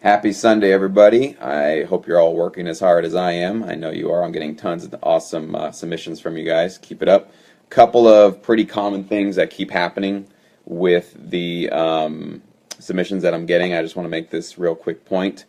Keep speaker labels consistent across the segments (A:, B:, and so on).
A: Happy Sunday, everybody. I hope you're all working as hard as I am. I know you are. I'm getting tons of awesome submissions from you guys. Keep it up. Couple of pretty common things that keep happening with the submissions that I'm getting. I just want to make this real quick point.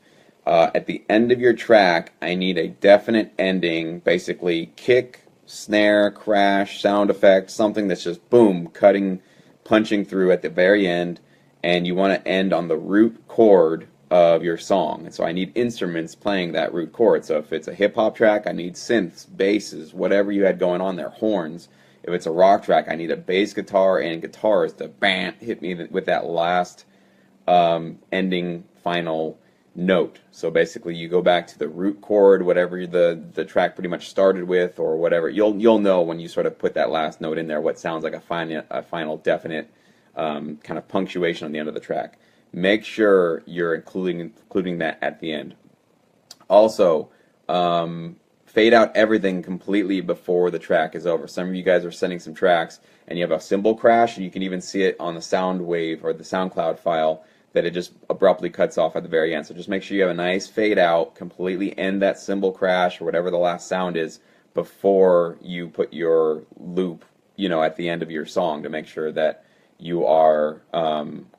A: At the end of your track, I need a definite ending, basically kick, snare, crash, sound effect, something that's just boom, cutting, punching through at the very end, and you want to end on the root chord of your song. And so I need instruments playing that root chord. So if it's a hip hop track, I need synths, basses, whatever you had going on there, horns. If it's a rock track, I need a bass guitar and guitars to bam, hit me with that last ending final note. So basically you go back to the root chord, whatever the track pretty much started with, or whatever. You'll know when you sort of put that last note in there what sounds like a final definite kind of punctuation on the end of the track. Make sure you're including that at the end. Also, fade out everything completely before the track is over. Some of you guys are sending some tracks and you have a cymbal crash, and you can even see it on the sound wave or the SoundCloud file that it just abruptly cuts off at the very end. So just make sure you have a nice fade out, completely end that cymbal crash or whatever the last sound is before you put your loop, at the end of your song, to make sure that you are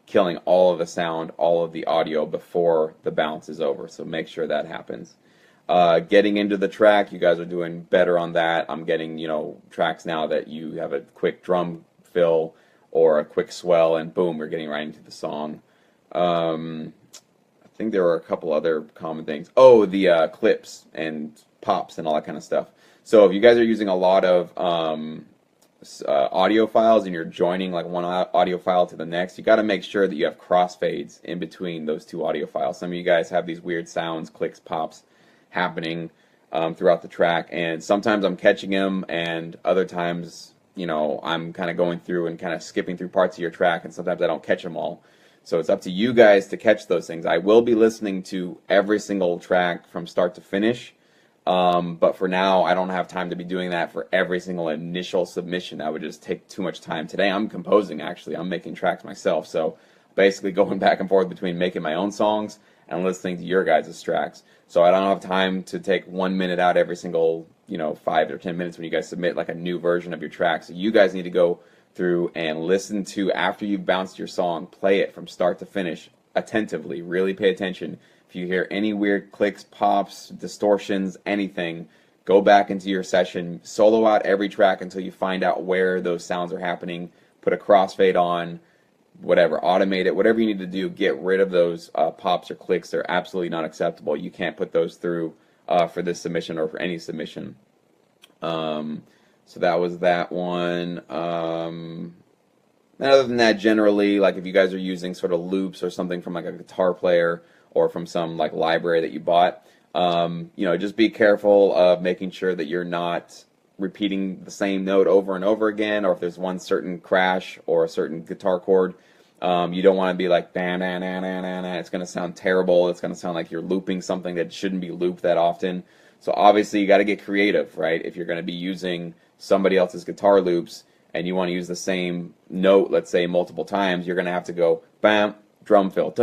A: killing all of the sound, all of the audio before the bounce is over. So make sure that happens. Getting into the track, you guys are doing better on that. I'm getting, tracks now that you have a quick drum fill or a quick swell, and boom, we're getting right into the song. I think there were a couple other common things. Oh, the clips and pops and all that kind of stuff. So if you guys are using a lot of audio files and you're joining like one audio file to the next, you got to make sure that you have crossfades in between those two audio files. Some of you guys have these weird sounds, clicks, pops happening throughout the track, and sometimes I'm catching them, and other times, I'm kind of going through and kind of skipping through parts of your track, and sometimes I don't catch them all. So it's up to you guys to catch those things. I will be listening to every single track from start to finish. But for now, I don't have time to be doing that for every single initial submission. That would just take too much time. Today I'm composing, actually. I'm making tracks myself. So basically going back and forth between making my own songs and listening to your guys' tracks. So I don't have time to take 1 minute out every single, 5 or 10 minutes when you guys submit like a new version of your track. So you guys need to go through and listen to, after you've bounced your song, play it from start to finish attentively. Really pay attention. If you hear any weird clicks, pops, distortions, anything, go back into your session, solo out every track until you find out where those sounds are happening, put a crossfade on, whatever, automate it, whatever you need to do, get rid of those pops or clicks. They're absolutely not acceptable. You can't put those through for this submission or for any submission. So that was that one. And other than that, generally, like if you guys are using sort of loops or something from like a guitar player or from some like library that you bought, just be careful of making sure that you're not repeating the same note over and over again, or if there's one certain crash or a certain guitar chord, you don't want to be like bam, na, na, na, na, na. It's going to sound terrible. It's going to sound like you're looping something that shouldn't be looped that often. So obviously you got to get creative, right? If you're going to be using somebody else's guitar loops and you want to use the same note, let's say multiple times, you're going to have to go bam, drum fill,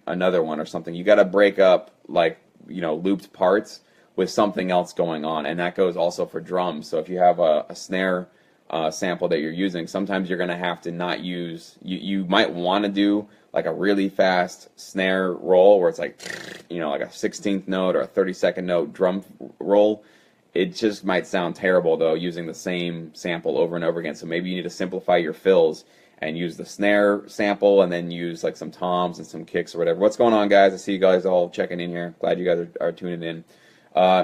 A: another one or something. You got to break up like looped parts with something else going on, and that goes also for drums. So if you have a snare sample that you're using, sometimes you're going to have to not use. You might want to do like a really fast snare roll where it's like like a 16th note or a 32nd note drum roll. It just might sound terrible though using the same sample over and over again. So maybe you need to simplify your fills and use the snare sample and then use like some toms and some kicks or whatever. What's going on, guys? I see you guys all checking in here. Glad you guys are tuning in.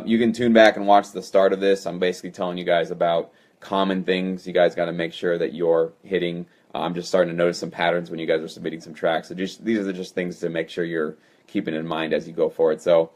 A: You can tune back and watch the start of this. I'm basically telling you guys about common things you guys got to make sure that you're hitting. I'm just starting to notice some patterns when you guys are submitting some tracks. So these are just things to make sure you're keeping in mind as you go forward. So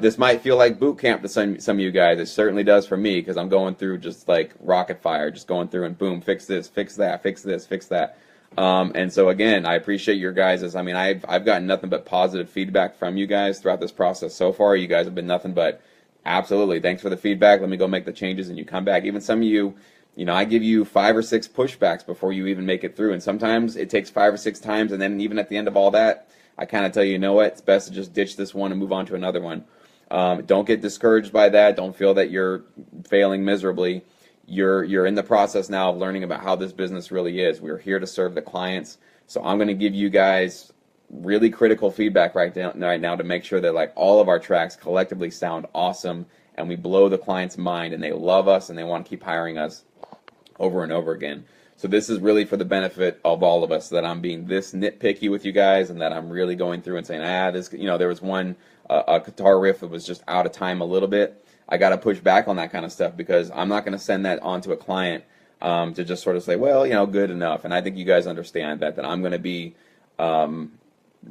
A: this might feel like boot camp to some of you guys. It certainly does for me, because I'm going through just like rocket fire, just going through and boom, fix this, fix that, fix this, fix that. And so again, I appreciate your guys'. I mean, I've gotten nothing but positive feedback from you guys throughout this process so far. You guys have been nothing but absolutely. Thanks for the feedback. Let me go make the changes, and you come back. Even some of you, I give you 5 or 6 pushbacks before you even make it through, and sometimes it takes 5 or 6 times, and then even at the end of all that, I kind of tell you, you know what, it's best to just ditch this one and move on to another one. Don't get discouraged by that. Don't feel that you're failing miserably. You're in the process now of learning about how this business really is. We're here to serve the clients. So I'm going to give you guys really critical feedback right now to make sure that like all of our tracks collectively sound awesome and we blow the client's mind and they love us and they want to keep hiring us over and over again. So this is really for the benefit of all of us, that I'm being this nitpicky with you guys and that I'm really going through and saying, this, there was one a guitar riff that was just out of time a little bit. I got to push back on that kind of stuff because I'm not going to send that on to a client to just sort of say, well, good enough. And I think you guys understand that I'm going to be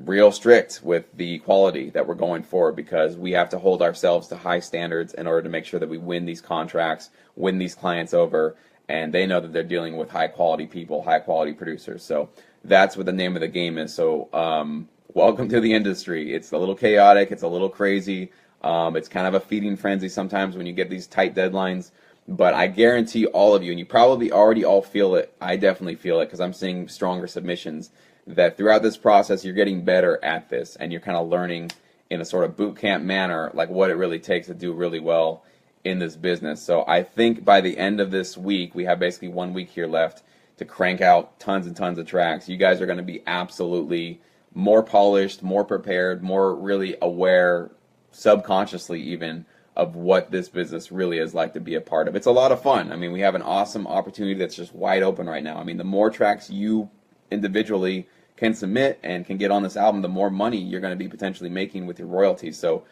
A: real strict with the quality that we're going for, because we have to hold ourselves to high standards in order to make sure that we win these contracts, win these clients over, and they know that they're dealing with high quality people, high quality producers. So that's what the name of the game is. So welcome to the industry. It's a little chaotic, it's a little crazy, it's kind of a feeding frenzy sometimes when you get these tight deadlines, but I guarantee all of you, and you probably already all feel it, I definitely feel it because I'm seeing stronger submissions, that throughout this process you're getting better at this and you're kind of learning in a sort of boot camp manner like what it really takes to do really well in this business. So I think by the end of this week, we have basically 1 week here left to crank out tons and tons of tracks. You guys are going to be absolutely more polished, more prepared, more really aware, subconsciously even, of what this business really is like to be a part of. It's a lot of fun. I mean, we have an awesome opportunity that's just wide open right now. I mean, the more tracks you individually can submit and can get on this album, the more money you're going to be potentially making with your royalties. So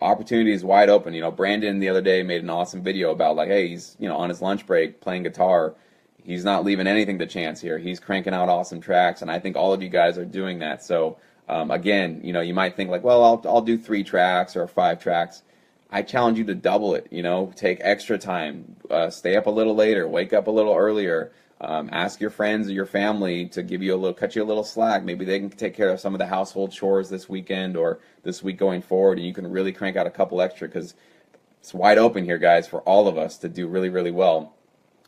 A: opportunity is wide open. Brandon the other day made an awesome video about like, hey, he's on his lunch break playing guitar. He's not leaving anything to chance here. He's cranking out awesome tracks, and I think all of you guys are doing that. So again, you might think like, well, I'll do 3 tracks or 5 tracks. I challenge you to double it. Take extra time, stay up a little later, wake up a little earlier. Ask your friends or your family to cut you a little slack. Maybe they can take care of some of the household chores this weekend or this week going forward, and you can really crank out a couple extra, because it's wide open here, guys, for all of us to do really, really well.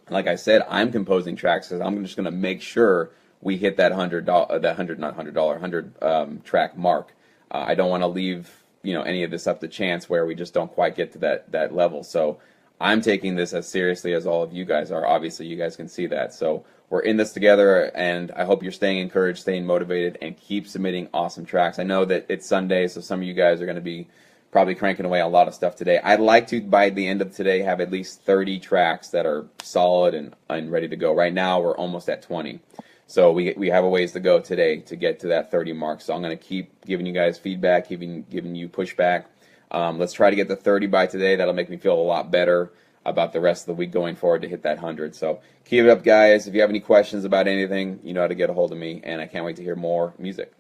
A: And like I said, I'm composing tracks because I'm just going to make sure we hit that $100 track mark. I don't want to leave any of this up to chance where we just don't quite get to that level. So I'm taking this as seriously as all of you guys are. Obviously, you guys can see that. So we're in this together, and I hope you're staying encouraged, staying motivated, and keep submitting awesome tracks. I know that it's Sunday, so some of you guys are going to be probably cranking away a lot of stuff today. I'd like to, by the end of today, have at least 30 tracks that are solid and ready to go. Right now, we're almost at 20. So we have a ways to go today to get to that 30 mark. So I'm going to keep giving you guys feedback, giving you pushback. Let's try to get the 30 by today. That'll make me feel a lot better about the rest of the week going forward to hit that 100. So keep it up, guys. If you have any questions about anything, you know how to get a hold of me, and I can't wait to hear more music.